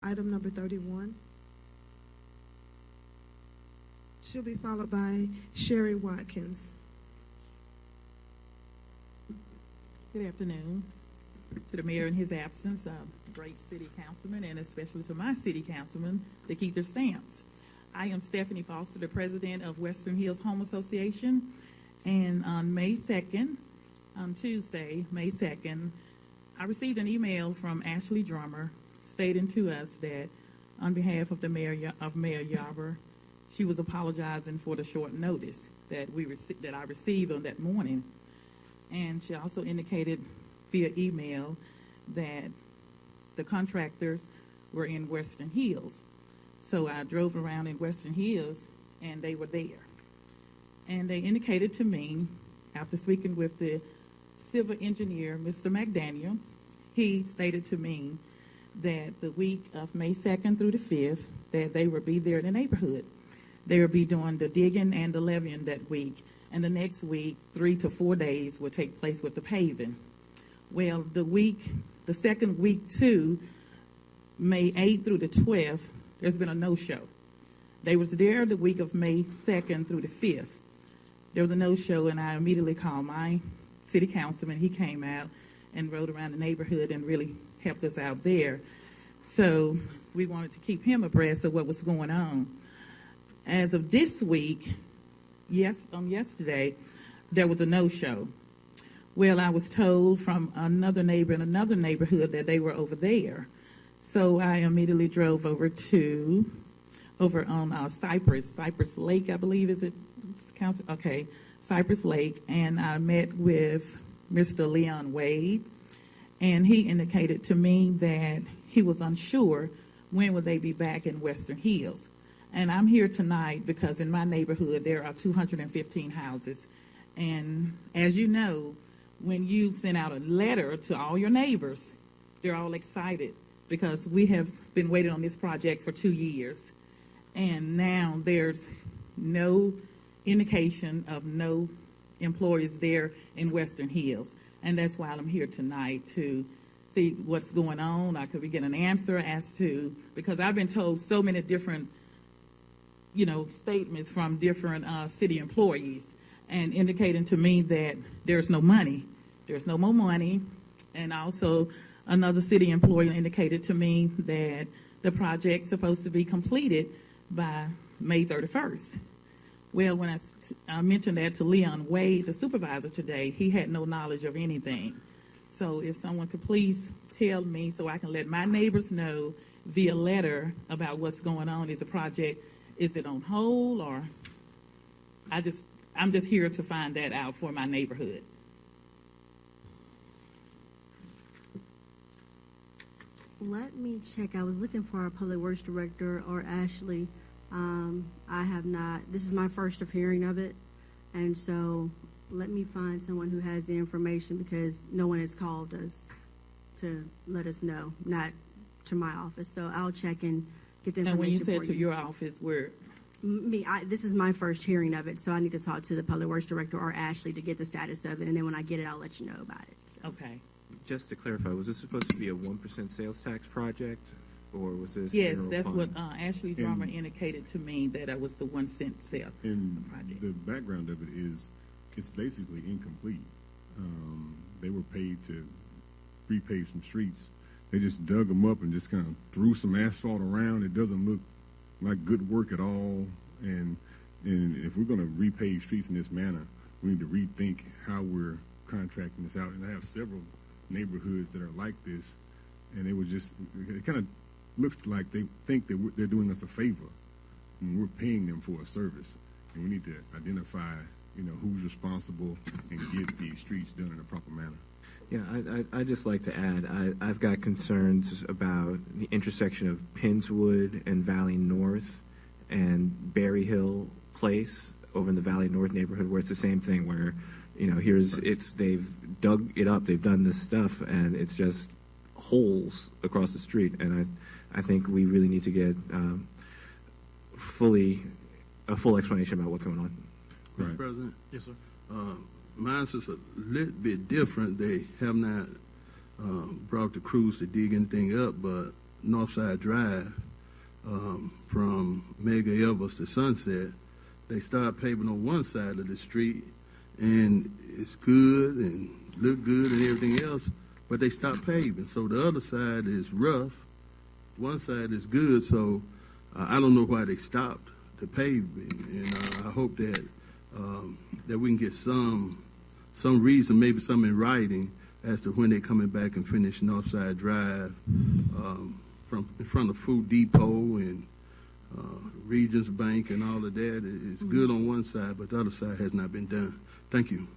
Item number 31. She'll be followed by Sherry Watkins. Good afternoon to the mayor in his absence, great city councilman, and especially to my city councilman, the Keither Stamps. I am Stephanie Foster, the president of Western Hills Home Association, and on May 2nd, on Tuesday, May 2nd, I received an email from Ashley Drummer stating to us that on behalf of the Mayor Yarber, she was apologizing for the short notice that I received on that morning. And she also indicated via email that the contractors were in Western Hills. So I drove around in Western Hills, and they were there. And they indicated to me, after speaking with the civil engineer, Mr. McDaniel, he stated to me that the week of May 2nd through the 5th, that they would be there in the neighborhood. They would be doing the digging and the leveling that week. And the next week, 3 to 4 days, will take place with the paving. Well, the second week too, May 8th through the 12th, there's been a no-show. They was there the week of May 2nd through the 5th. There was a no-show, and I immediately called my city councilman. He came out and rode around the neighborhood and really helped us out there. So we wanted to keep him abreast of what was going on. As of this week, yesterday, there was a no-show. Well, I was told from another neighbor in another neighborhood that they were over there. So I immediately drove over on Cypress Lake, I believe, is it? Okay, Cypress Lake, and I met with Mr. Leon Wade, and he indicated to me that he was unsure when would they be back in Western Hills. And I'm here tonight because in my neighborhood there are 215 houses. And as you know, when you send out a letter to all your neighbors, they're all excited because we have been waiting on this project for 2 years. And now there's no indication of no employees there in Western Hills. And that's why I'm here tonight, to see what's going on. I could be getting an answer as to, because I've been told so many different statements from different city employees, and indicating to me that there's no money. There's no more money. And also another city employee indicated to me that the project's supposed to be completed by May 31st. Well, when I mentioned that to Leon Wade, the supervisor today, he had no knowledge of anything. So if someone could please tell me so I can let my neighbors know via letter about what's going on. Is the project, is it on hold, or I'm just here to find that out for my neighborhood. Let me check. I was looking for our public works director or Ashley. I have not. This is my first of hearing of it, and so let me find someone who has the information, because no one has called us to let us know, not to my office. So I'll check and get the information. And when you said for to your office, where? This is my first hearing of it, so I need to talk to the public works director or Ashley to get the status of it, and then when I get it, I'll let you know about it. So. Okay. Just to clarify, was this supposed to be a 1% sales tax project, or was this Yes, general that's fund? what Ashley Drummer indicated to me, that it was the 1 cent sale project. The background of it is it's basically incomplete. They were paid to repave some streets. They just dug them up and just kind of threw some asphalt around. It doesn't look like good work at all. And if we're going to repave streets in this manner, we need to rethink how we're contracting this out. And I have several neighborhoods that are like this, and it kind of looks like they think that they're doing us a favor when we're paying them for a service. And we need to identify, who's responsible and get these streets done in a proper manner. Yeah, I'd just like to add, I've got concerns about the intersection of Pinswood and Valley North and Berry Hill Place over in the Valley North neighborhood, where it's the same thing, where, they've dug it up, they've done this stuff, and it's just holes across the street. And I think we really need to get a full explanation about what's going on. Right. Mr. President? Yes, sir. Mine's just a little bit different. They have not brought the crews to dig anything up, but Northside Drive, from Mega Elvis to Sunset, they start paving on one side of the street, and it's good and look good and everything else, but they stop paving. So the other side is rough, one side is good. So I don't know why they stopped the paving, and I hope that that we can get some reason, maybe some in writing, as to when they're coming back and finish Northside Drive from in front of Food Depot and Regions Bank and all of that. It's good on one side, but the other side has not been done. Thank you.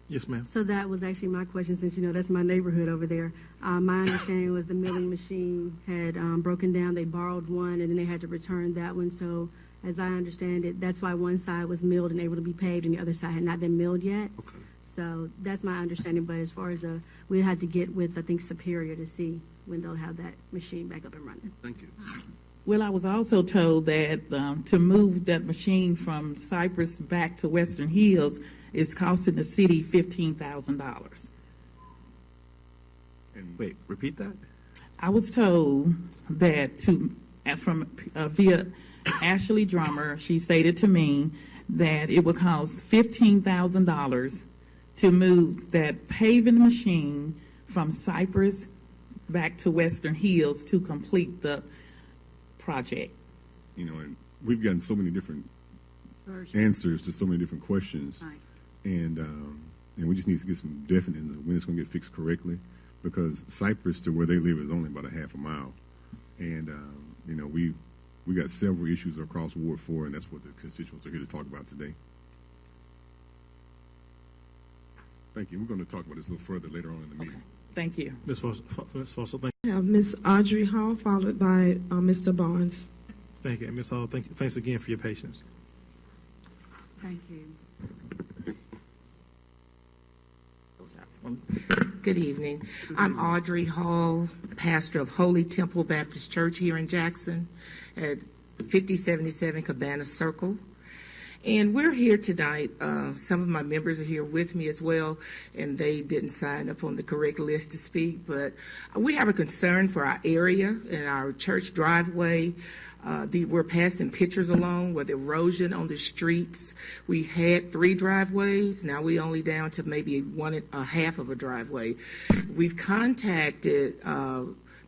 Yes, ma'am. So that was actually my question, since you know that's my neighborhood over there. My understanding was the milling machine had broken down. They borrowed one, and then they had to return that one. So as I understand it, that's why one side was milled and able to be paved, and the other side had not been milled yet. Okay. So that's my understanding. But as far as we had to get with, I think, Superior to see when they'll have that machine back up and running. Thank you. Well, I was also told that to move that machine from Cypress back to Western Hills is costing the city $15,000. And wait, repeat that? I was told that via Ashley Drummer, she stated to me that it would cost $15,000 to move that paving machine from Cypress back to Western Hills to complete the project. You know, and we've gotten so many different answers to so many different questions, Right. and we just need to get some definite when it's going to get fixed correctly, because Cypress to where they live is only about a half a mile, and you know, we got several issues across Ward 4, and that's what the constituents are here to talk about today. Thank you. We're going to talk about this a little further later on in the meeting. Thank you. Ms. Foster, thank I have Miss Audrey Hall, followed by Mr. Barnes. you. And Ms. Hall, thanks again for your patience. Thank you. Good evening. I'm Audrey Hall, pastor of Holy Temple Baptist Church here in Jackson at 5077 Cabana Circle. And we're here tonight. Some of my members are here with me as well, and they didn't sign up on the correct list to speak. But we have a concern for our area and our church driveway. We're passing pictures along with erosion on the streets. We had 3 driveways. Now we only down to maybe a half of a driveway. We've contacted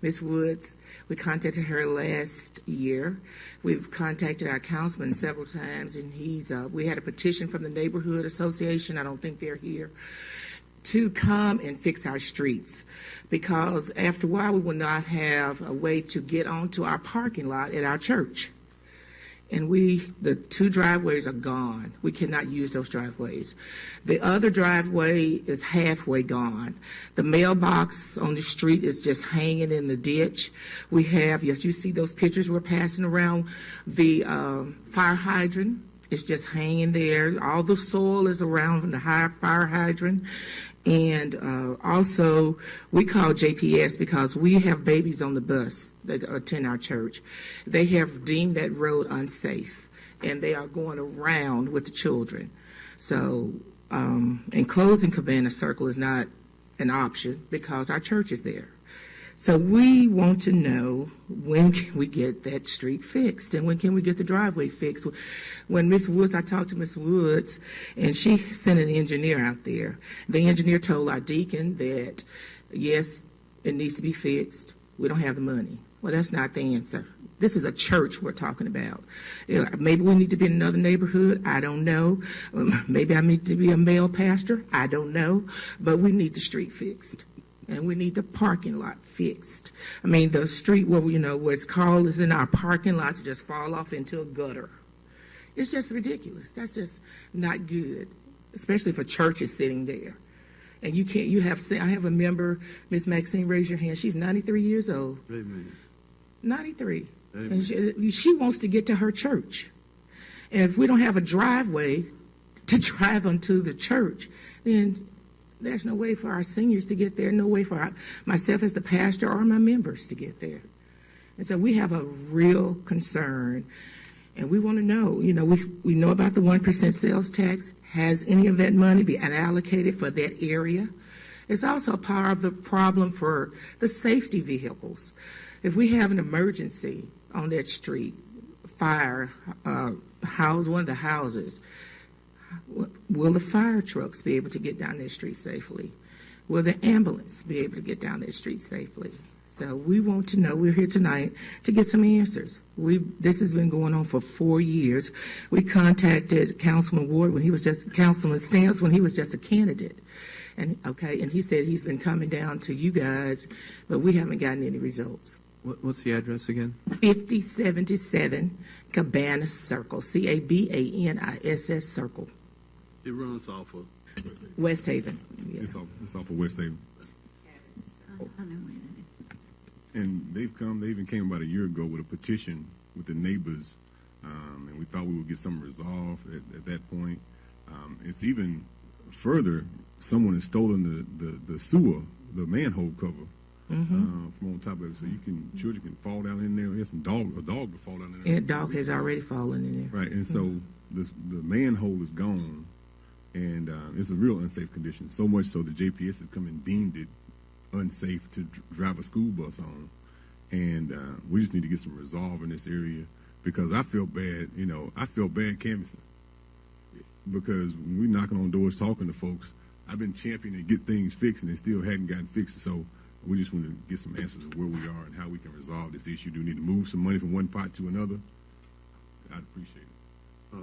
Ms. Woods. We contacted her last year. We've contacted our councilman several times, and we had a petition from the neighborhood association. I don't think they're here, to come and fix our streets, because after a while we will not have a way to get onto our parking lot at our church. And the 2 driveways are gone. We cannot use those driveways. The other driveway is halfway gone. The mailbox on the street is just hanging in the ditch. We have, yes, you see those pictures we're passing around. The fire hydrant is just hanging there. All the soil is around the fire hydrant. And also, we call JPS because we have babies on the bus that attend our church. They have deemed that road unsafe, and they are going around with the children. So, and closing Cabana Circle is not an option because our church is there. So we want to know, when can we get that street fixed, and when can we get the driveway fixed? When Ms. Woods, I talked to Ms. Woods, and she sent an engineer out there. The engineer told our deacon that, yes, it needs to be fixed. We don't have the money. Well, that's not the answer. This is a church we're talking about. Maybe we need to be in another neighborhood. I don't know. Maybe I need to be a male pastor. I don't know. But we need the street fixed. And we need the parking lot fixed. I mean, the street where where it's called is in our parking lot to just fall off into a gutter. It's just ridiculous. That's just not good, especially for churches sitting there. And you can't. I have a member, Miss Maxine. Raise your hand. She's 93 years old. Amen. 93, Amen. and she wants to get to her church. And if we don't have a driveway to drive onto the church, then there's no way for our seniors to get there, no way for myself as the pastor or my members to get there. And so we have a real concern, and we want to know, we know about the 1% sales tax. Has any of that money been allocated for that area? It's also part of the problem for the safety vehicles. If we have an emergency on that street, fire, one of the houses, will the fire trucks be able to get down that street safely? Will the ambulance be able to get down that street safely? So we want to know. We're here tonight to get some answers. This has been going on for 4 years. We contacted Councilman Ward Councilman Stamps when he was just a candidate, and he said he's been coming down to you guys, but we haven't gotten any results. What's the address again? 5077 Cabanas Circle, Cabanis Circle, It runs off of. West Haven. Yeah. It's off of West Haven. And they even came about a year ago with a petition with the neighbors, and we thought we would get something resolved at that point. It's even further, someone has stolen the sewer, the manhole cover, from on top of it, so children can fall down in there. There's a dog to fall down in there. And a dog has already fallen in there. Right, and so the manhole is gone, and it's a real unsafe condition, so much so the JPS has come and deemed it unsafe to drive a school bus on, and we just need to get some resolve in this area, because I feel bad, I feel bad canvassing, because when we're knocking on doors talking to folks, I've been championing to get things fixed, and they still hadn't gotten fixed. So we just want to get some answers of where we are and how we can resolve this issue. Do we need to move some money from one pot to another? I'd appreciate it.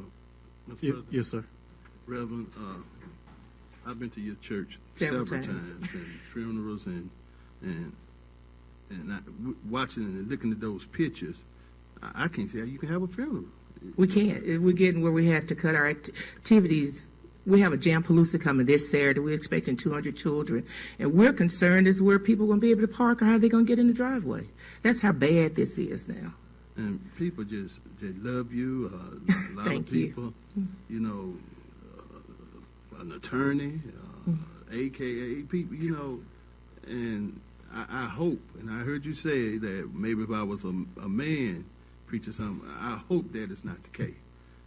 Mr. President, Yes, sir. Reverend, I've been to your church Several several times. times, and funerals, and watching and looking at those pictures. I can't see how you can have a funeral. We can't. We're getting where we have to cut our activities. We have a Jampalooza coming this Saturday. We're expecting 200 children. And we're concerned is where people are going to be able to park, or how they're going to get in the driveway. That's how bad this is now. And people just love you. A lot Thank of people, an attorney, AKA people, and I hope, and I heard you say that maybe if I was a man preaching something, I hope that is not the case,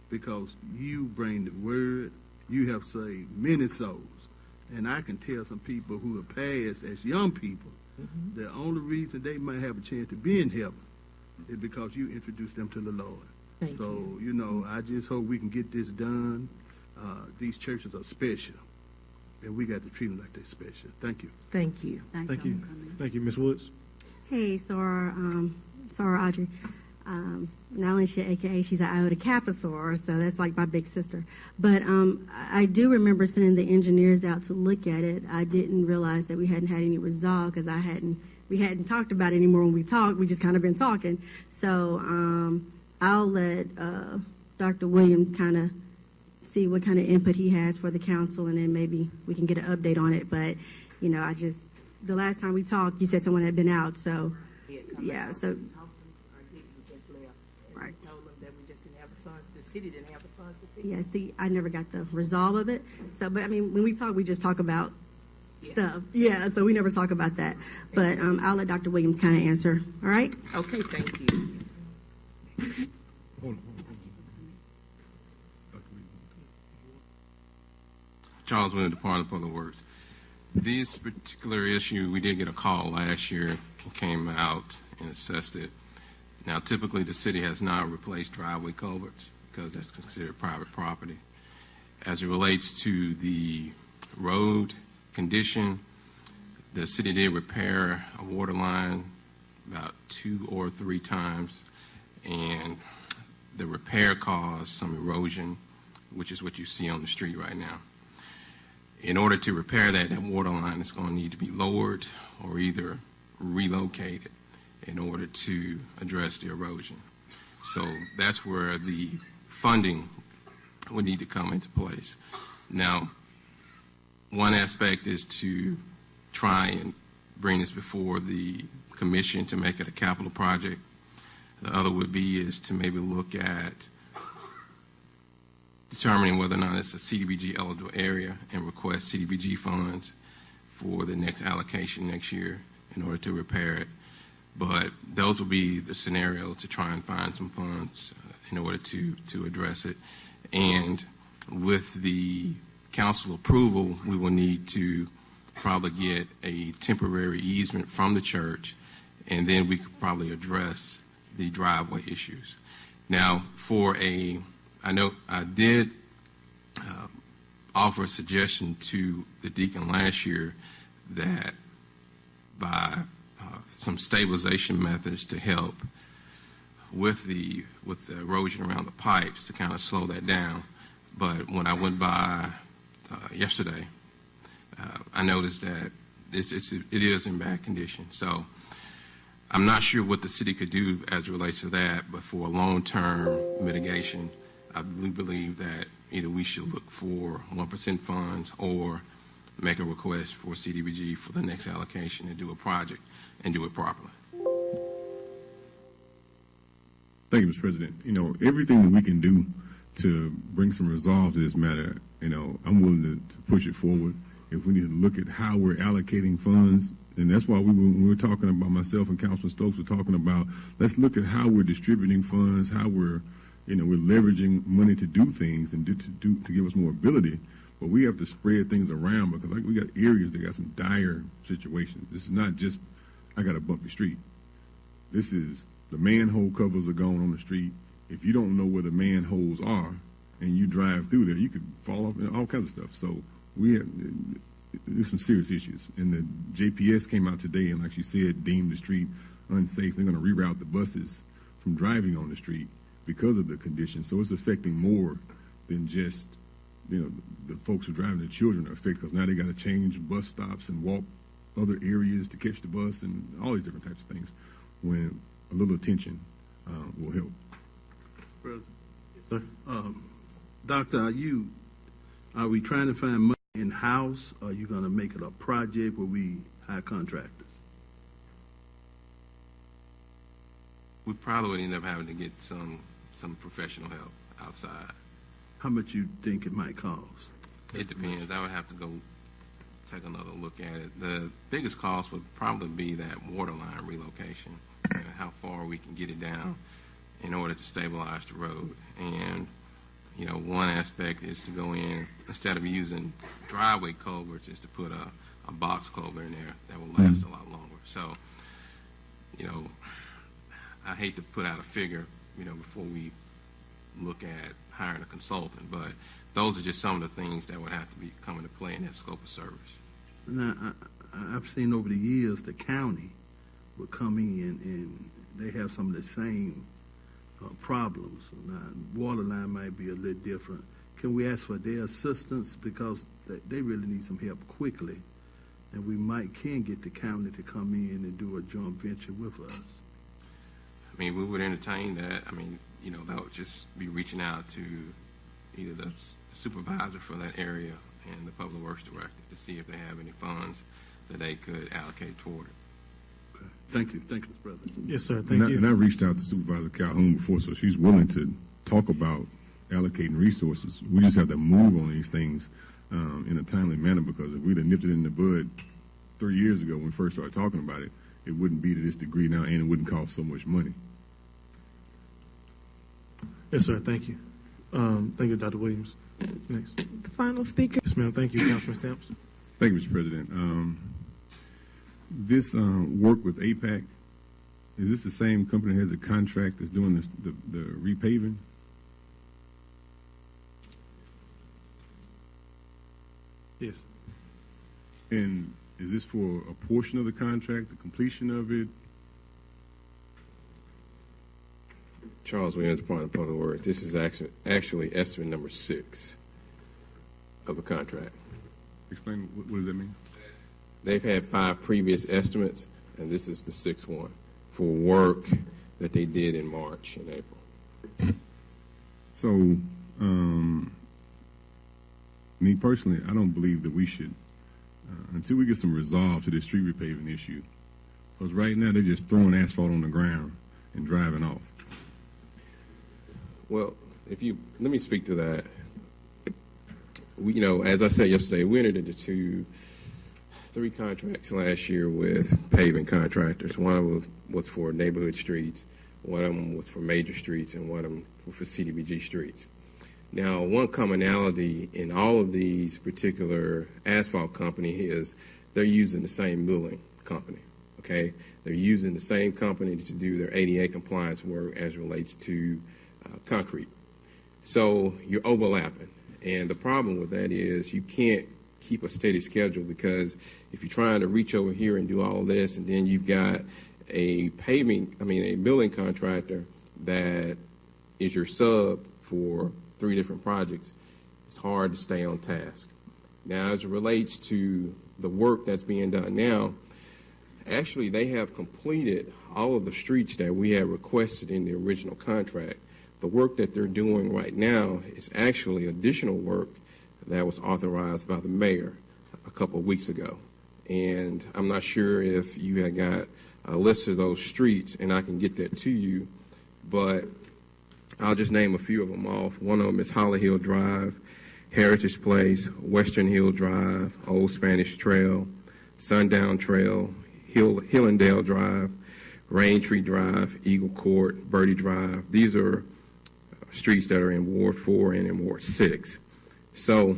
because you bring the word, you have saved many souls, and I can tell some people who have passed as young people, the only reason they might have a chance to be in heaven is because you introduced them to the Lord. Thank you. I just hope we can get this done. These churches are special, and we got to treat them like they're special. Thank you. Thank you. Thank you. Thank you, Ms. Woods. Hey, Soror Audrey. Not only is she AKA, she's an Iota Kappa soror, so that's like my big sister. But I do remember sending the engineers out to look at it. I didn't realize that we hadn't had any resolve, because we hadn't talked about it anymore when we talked. We just kind of been talking. So I'll let Dr. Williams kind of see what kind of input he has for the council, and then maybe we can get an update on it. But, the last time we talked, you said someone had been out, so, yeah, so. Right. Told them that we just didn't have the funds, the city didn't have the funds to fix it. Yeah, see, I never got the resolve of it. So, but I mean, when we talk, we just talk about stuff. Yeah, so we never talk about that. But I'll let Dr. Williams kind of answer. All right? Okay, thank you. Hold on. Charles Williams, Department of Public Works. This particular issue, we did get a call last year, came out and assessed it. Now, typically, the city has not replaced driveway culverts because that's considered private property. As it relates to the road condition, the city did repair a water line about 2 or 3 times, and the repair caused some erosion, which is what you see on the street right now. In order to repair that water line is going to need to be lowered or either relocated in order to address the erosion. So that's where the funding would need to come into place. Now, one aspect is to try and bring this before the commission to make it a capital project. The other would be is to maybe look at determining whether or not it's a CDBG eligible area and request CDBG funds for the next allocation next year in order to repair it. But those will be the scenarios to try and find some funds in order to address it. And with the council approval, we will need to probably get a temporary easement from the church, and then we could probably address the driveway issues. Now, I know I did offer a suggestion to the deacon last year that by some stabilization methods to help with the erosion around the pipes to kind of slow that down. But when I went by yesterday, I noticed that it is in bad condition. So I'm not sure what the city could do as it relates to that, but for a long-term mitigation, I believe that either we should look for 1% funds or make a request for CDBG for the next allocation and do a project and do it properly. Thank you, Mr. President. Everything that we can do to bring some resolve to this matter, I'm willing to push it forward. If we need to look at how we're allocating funds, and that's why when we were talking about, myself and Councilman Stokes were talking about, let's look at how we're distributing funds, how we're leveraging money to do things and to give us more ability. But we have to spread things around because we got areas that got some dire situations. This is not just, I got a bumpy street. This is the manhole covers are gone on the street. If you don't know where the manholes are and you drive through there, you could fall off and all kinds of stuff. So there's some serious issues. And the JPS came out today and, like she said, deemed the street unsafe. They're going to reroute the buses from driving on the street because of the conditions. So it's affecting more than just, the folks who are driving, the children are affected because now they got to change bus stops and walk other areas to catch the bus and all these different types of things, when a little attention will help. President. Sir? Doctor, are we trying to find money in-house, or are you going to make it a project where we hire contractors? We probably would end up having to get some professional help outside. How much you think it might cost? It depends. I would have to go take another look at it. The biggest cost would probably be that water line relocation, and how far we can get it down in order to stabilize the road. And, one aspect is to go in, instead of using driveway culverts, is to put a box culvert in there that will last a lot longer. So, I hate to put out a figure, before we look at hiring a consultant, but those are just some of the things that would have to be come into play in that scope of service. Now, I've seen over the years the county will come in and they have some of the same problems. Now, water line might be a little different. Can we ask for their assistance, because they really need some help quickly, and we can get the county to come in and do a joint venture with us? We would entertain that. That would just be reaching out to either the supervisor for that area and the public works director to see if they have any funds that they could allocate toward it. Okay. Thank you, Mr. President. Yes, sir. Thank you. And I reached out to Supervisor Calhoun before, so she's willing to talk about allocating resources. We just have to move on these things in a timely manner, because if we'd have nipped it in the bud 3 years ago when we first started talking about it, it wouldn't be to this degree now, and it wouldn't cost so much money. Yes, sir. Thank you. Thank you, Dr. Williams. Next. The final speaker. Yes, ma'am. Thank you, Councilman Stamps. Thank you, Mr. President. This work with APAC, is this the same company that has a contract that's doing the repaving? Yes. And is this for a portion of the contract, the completion of it? Charles Williams, Department of Public Works. This is actually estimate number 6 of the contract. Explain, what does that mean? They've had 5 previous estimates, and this is the 6th one for work that they did in March and April. So, me personally, I don't believe that we should, until we get some resolve to this street repaving issue, because right now they're just throwing asphalt on the ground and driving off. Well, let me speak to that. As I said yesterday, we entered into 3 contracts last year with paving contractors. One of them was for neighborhood streets, one of them was for major streets, and one of them was for CDBG streets. Now, one commonality in all of these particular asphalt company is they're using the same milling company, okay? They're using the same company to do their ADA compliance work as relates to concrete. So you're overlapping. And the problem with that is you can't keep a steady schedule, because if you're trying to reach over here and do all of this, and then you've got a milling contractor that is your sub for 3 different projects, it's hard to stay on task. Now, as it relates to the work that's being done now, actually they have completed all of the streets that we had requested in the original contract. The work that they're doing right now is actually additional work that was authorized by the mayor a couple of weeks ago. And I'm not sure if you had got a list of those streets, and I can get that to you, but I'll just name a few of them off. One of them is Holly Hill Drive, Heritage Place, Western Hill Drive, Old Spanish Trail, Sundown Trail, Hillendale Drive, Rain Tree Drive, Eagle Court, Birdie Drive. These are streets that are in Ward 4 and in Ward 6. So,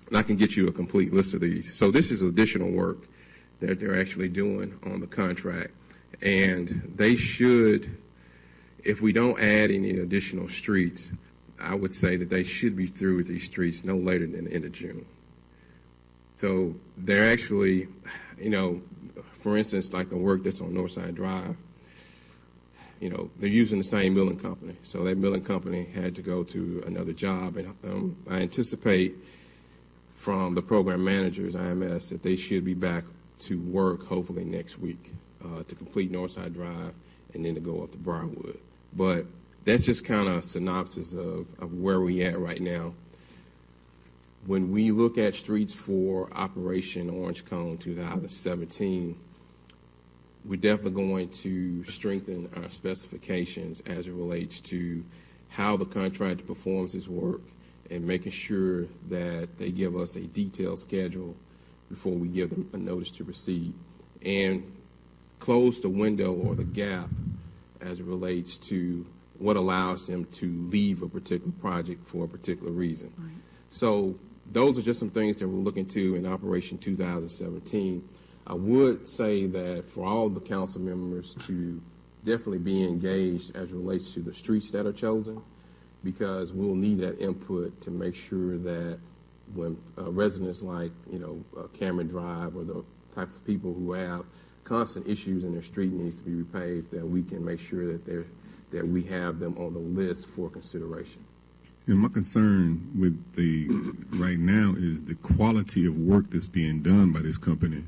and I can get you a complete list of these. So this is additional work that they're actually doing on the contract. And they should, if we don't add any additional streets, I would say that they should be through with these streets no later than the end of June. So they're actually, for instance, like the work that's on Northside Drive, they're using the same milling company. So that milling company had to go to another job. And I anticipate from the program managers, IMS, that they should be back to work hopefully next week to complete Northside Drive and then to go up to Briarwood. But that's just kind of a synopsis of where we at right now. When we look at streets for Operation Orange Cone 2017, we're definitely going to strengthen our specifications as it relates to how the contractor performs his work and making sure that they give us a detailed schedule before we give them a notice to proceed, and close the window or the gap as it relates to what allows them to leave a particular project for a particular reason. Right. So those are just some things that we're looking to in Operation 2017. I would say that for all the council members to definitely be engaged as it relates to the streets that are chosen, because we'll need that input to make sure that when residents like, Cameron Drive or the types of people who have constant issues in their street needs to be repaved, that we can make sure that we have them on the list for consideration. And my concern with right now is the quality of work that's being done by this company.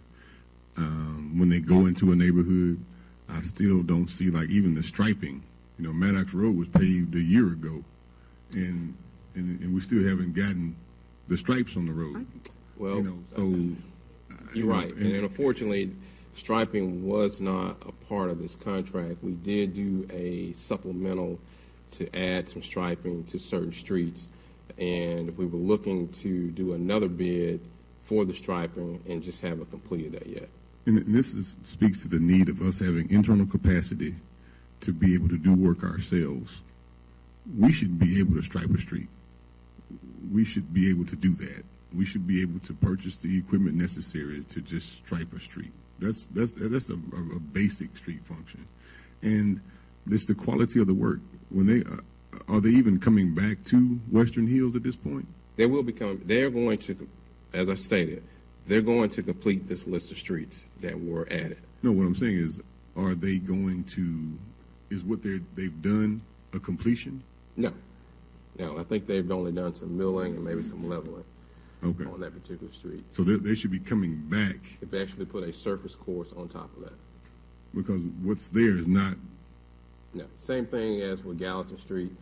When they go into a neighborhood, I still don't see, like, even the striping. Maddox Road was paved a year ago, and we still haven't gotten the stripes on the road. Well, you're right. And unfortunately, striping was not a part of this contract. We did do a supplemental to add some striping to certain streets, and we were looking to do another bid for the striping and just haven't completed that yet. And this speaks to the need of us having internal capacity to be able to do work ourselves. We should be able to stripe a street. We should be able to do that. We should be able to purchase the equipment necessary to just stripe a street. That's a basic street function, and it's the quality of the work. When they are they even coming back to Western Hills at this point? They will be coming. They're going to, as I stated, they're going to complete this list of streets that were added. No, what I'm saying is, are they going to? Is what they've done a completion? No. I think they've only done some milling and maybe some leveling. Okay. On that particular street. So they should be coming back. They've actually put a surface course on top of that. Because what's there is not. No. Same thing as with Gallatin Street.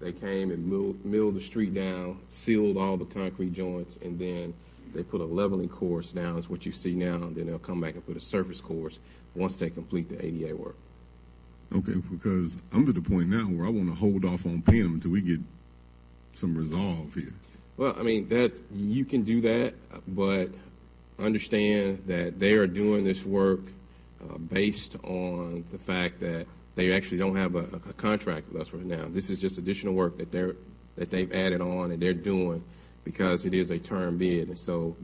They came and milled the street down, sealed all the concrete joints, and then they put a leveling course down, is what you see now, and then they'll come back and put a surface course once they complete the ADA work. Okay, because I'm to the point now where I want to hold off on paying them until we get some resolve here. Well, I mean, you can do that, but understand that they are doing this work based on the fact that they actually don't have a contract with us right now. This is just additional work that they've added on and they're doing because it is a term bid. And so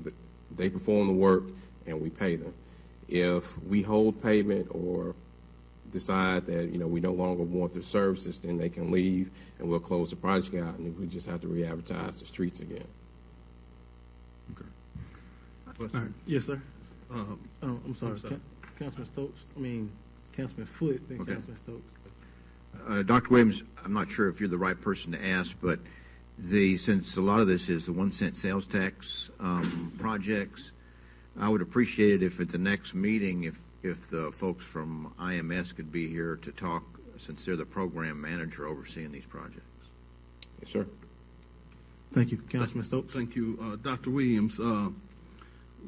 they perform the work, and we pay them. If we hold payment or decide that, we no longer want their services, then they can leave and we'll close the project out, and we just have to re-advertise the streets again. All right. Yes, sir. I'm sorry. Councilman Stokes. Councilman Foote, then Okay. Councilman Stokes. Dr. Williams, I'm not sure if you're the right person to ask, but since a lot of this is the 1 cent sales tax projects, I would appreciate it if at the next meeting, if the folks from IMS could be here to talk, since they're the program manager overseeing these projects. Yes, sir. Thank you, Councilman Stokes. Thank you, Dr. Williams.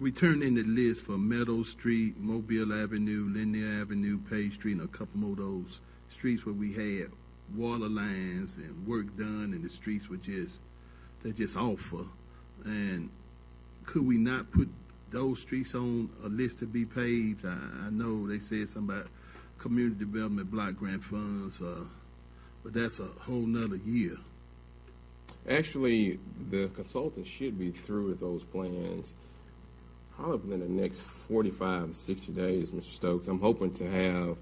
We turned in the list for Meadow Street, Mobile Avenue, Linear Avenue, Page Street, and a couple more of those streets where we had water lines and work done, and the streets were they're just awful. And could we not put those streets on a list to be paved? I know they said something about community development block grant funds, but that's a whole nother year. Actually, the consultant should be through with those plans probably within the next 45 to 60 days, Mr. Stokes. I'm hoping to have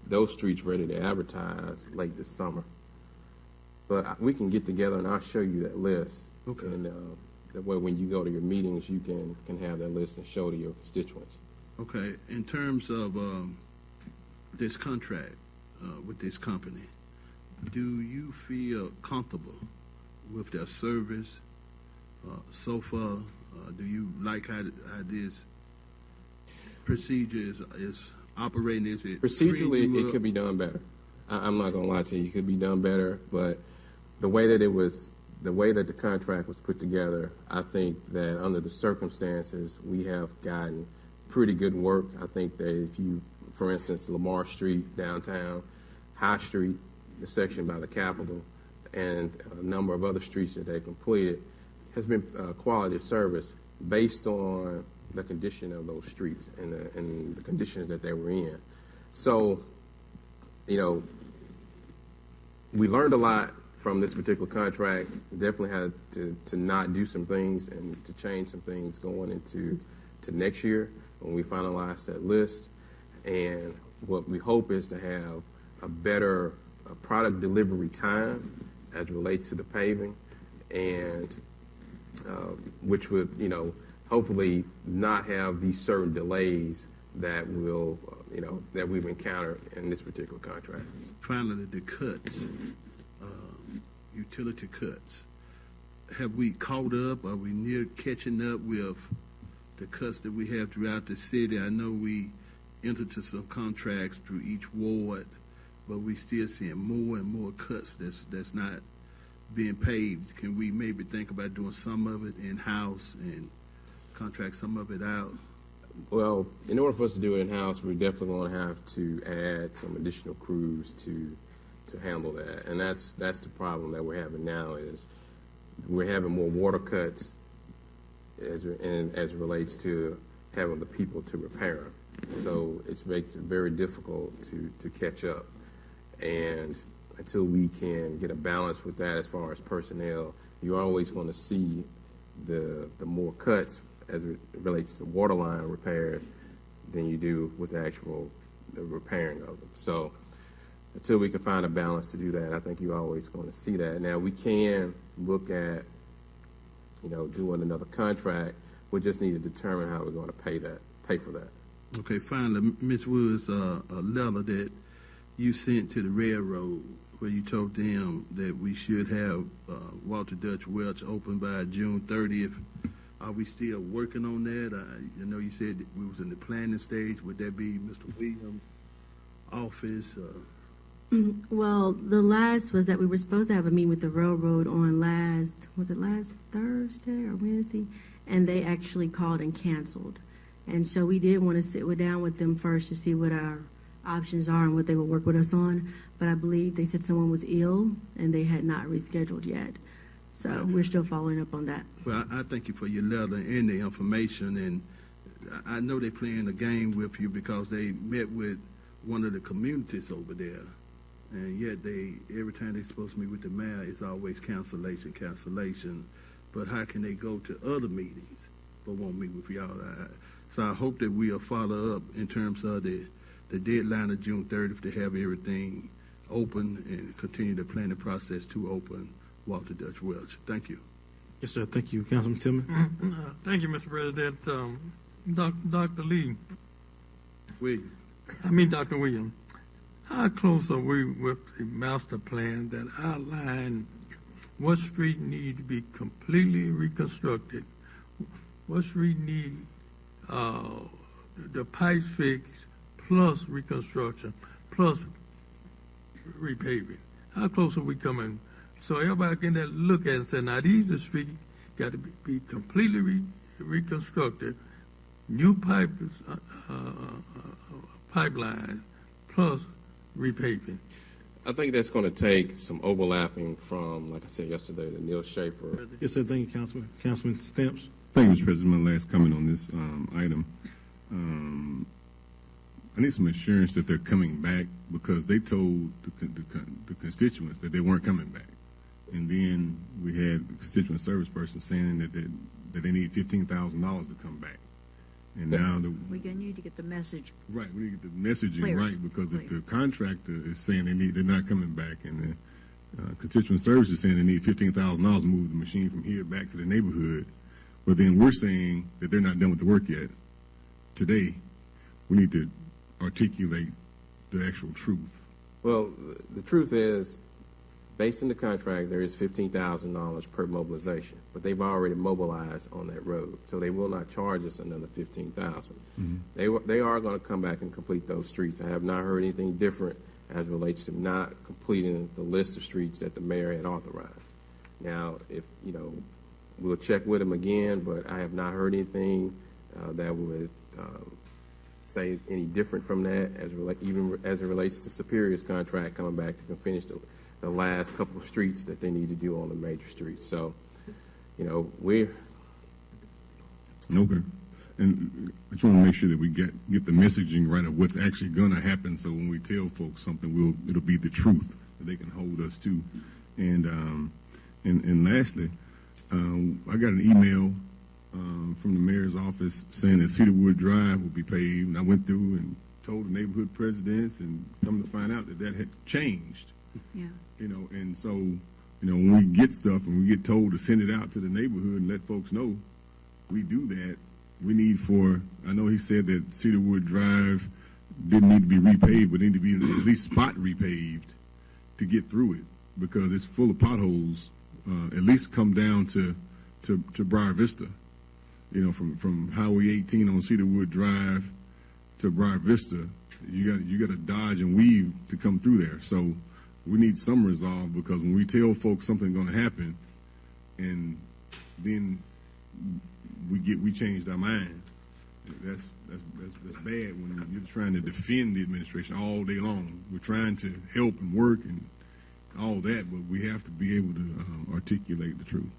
those streets ready to advertise late this summer. But we can get together and I'll show you that list. Okay. And that way when you go to your meetings, you can have that list and show to your constituents. Okay. In terms of this contract with this company, do you feel comfortable with their service so far? Do you like how this procedure is operating? Is it procedurally? It could be done better. I'm not going to lie to you. It could be done better, but the way that the contract was put together, I think that under the circumstances, we have gotten pretty good work. I think that if you, for instance, Lamar Street downtown, High Street, the section by the Capitol, and a number of other streets that they completed, has been quality of service based on the condition of those streets and the conditions that they were in. So, we learned a lot from this particular contract. Definitely had to not do some things and to change some things going into next year when we finalize that list. And what we hope is to have a better product delivery time as it relates to the paving, and which would, hopefully not have these certain delays that will, that we've encountered in this particular contract. Finally, the cuts, utility cuts. Have we caught up? Are we near catching up with the cuts that we have throughout the city? I know we entered to some contracts through each ward, but we still seeing more and more cuts that's not being paved. Can we maybe think about doing some of it in-house and contract some of it out? Well, in order for us to do it in-house, we're definitely going to have to add some additional crews to handle that. And that's the problem that we're having now, is we're having more water cuts as it relates to having the people to repair them. So it makes it very difficult to catch up. And until we can get a balance with that as far as personnel, you're always going to see the more cuts as it relates to water line repairs than you do with the repairing of them. So until we can find a balance to do that, I think you're always going to see that. Now, we can look at, doing another contract. We just need to determine how we're going to pay for that. Okay, finally, Ms. Woods, a letter that you sent to the railroad where you told them that we should have Walter Dutch Welch open by June 30th. Are we still working on that? I know you said that we was in the planning stage. Would that be Mr. Williams' office? Well, the last was that we were supposed to have a meeting with the railroad on last Thursday or Wednesday? And they actually called and canceled. And so we did want to sit down with them first to see what our options are and what they will work with us on. But I believe they said someone was ill and they had not rescheduled yet. So we're still following up on that. Well, I thank you for your letter and the information. And I know they're playing a game with you because they met with one of the communities over there. And yet every time they're supposed to meet with the mayor, it's always cancellation. But how can they go to other meetings but won't meet with y'all? So I hope that we'll follow up in terms of the deadline of June 30th to have everything open and continue the planning process to open Walter Dutch Welch. Thank you. Yes, sir. Thank you, Councilman Tillman. Thank you, Mr. President. Dr. Lee, Dr. Williams, how close are we with the master plan that outlined what street need to be completely reconstructed, what street need the pipes fixed plus reconstruction plus repaving? How close are we coming? So everybody can then look at it and say, now these are streets got to be completely reconstructed, new pipes, pipeline plus repaving. I think that's going to take some overlapping from, like I said yesterday, the Neil Schaefer. Yes, sir. Thank you, Councilman. Councilman Stamps. Thank you, Mr. President. My last comment on this item. I need some assurance that they're coming back, because they told the constituents that they weren't coming back. And then we had the constituent service person saying that they need $15,000 to come back. And now we're going to need to get the message right. We need to get the messaging clear. Right, because if the contractor is saying they're not coming back, and the constituent service is saying they need $15,000 to move the machine from here back to the neighborhood, but then we're saying that they're not done with the work yet. Today, we need to articulate the actual truth. Well, the truth is, based on the contract, there is $15,000 per mobilization, but they've already mobilized on that road, so they will not charge us another $15,000. Mm-hmm. They are going to come back and complete those streets. I have not heard anything different as it relates to not completing the list of streets that the mayor had authorized. Now, if we'll check with them again, but I have not heard anything that would say any different from that, even as it relates to Superior's contract coming back to finish the last couple of streets that they need to do on the major streets. So, we're okay. And I just want to make sure that we get the messaging right of what's actually going to happen. So when we tell folks something, it'll be the truth that they can hold us to. And lastly, I got an email from the mayor's office saying that Cedarwood Drive will be paved. And I went through and told the neighborhood presidents, and come to find out that had changed. Yeah. And so, when we get stuff and we get told to send it out to the neighborhood and let folks know, we do that. We need I know he said that Cedarwood Drive didn't need to be repaved, but need to be at least spot repaved to get through it, because it's full of potholes. At least come down to Briar Vista, from Highway 18 on Cedarwood Drive to Briar Vista, you got to dodge and weave to come through there. So we need some resolve, because when we tell folks something's going to happen, and then we changed our mind, that's bad when you're trying to defend the administration all day long. We're trying to help and work and all that, but we have to be able to articulate the truth.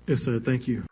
Yes, sir. Thank you.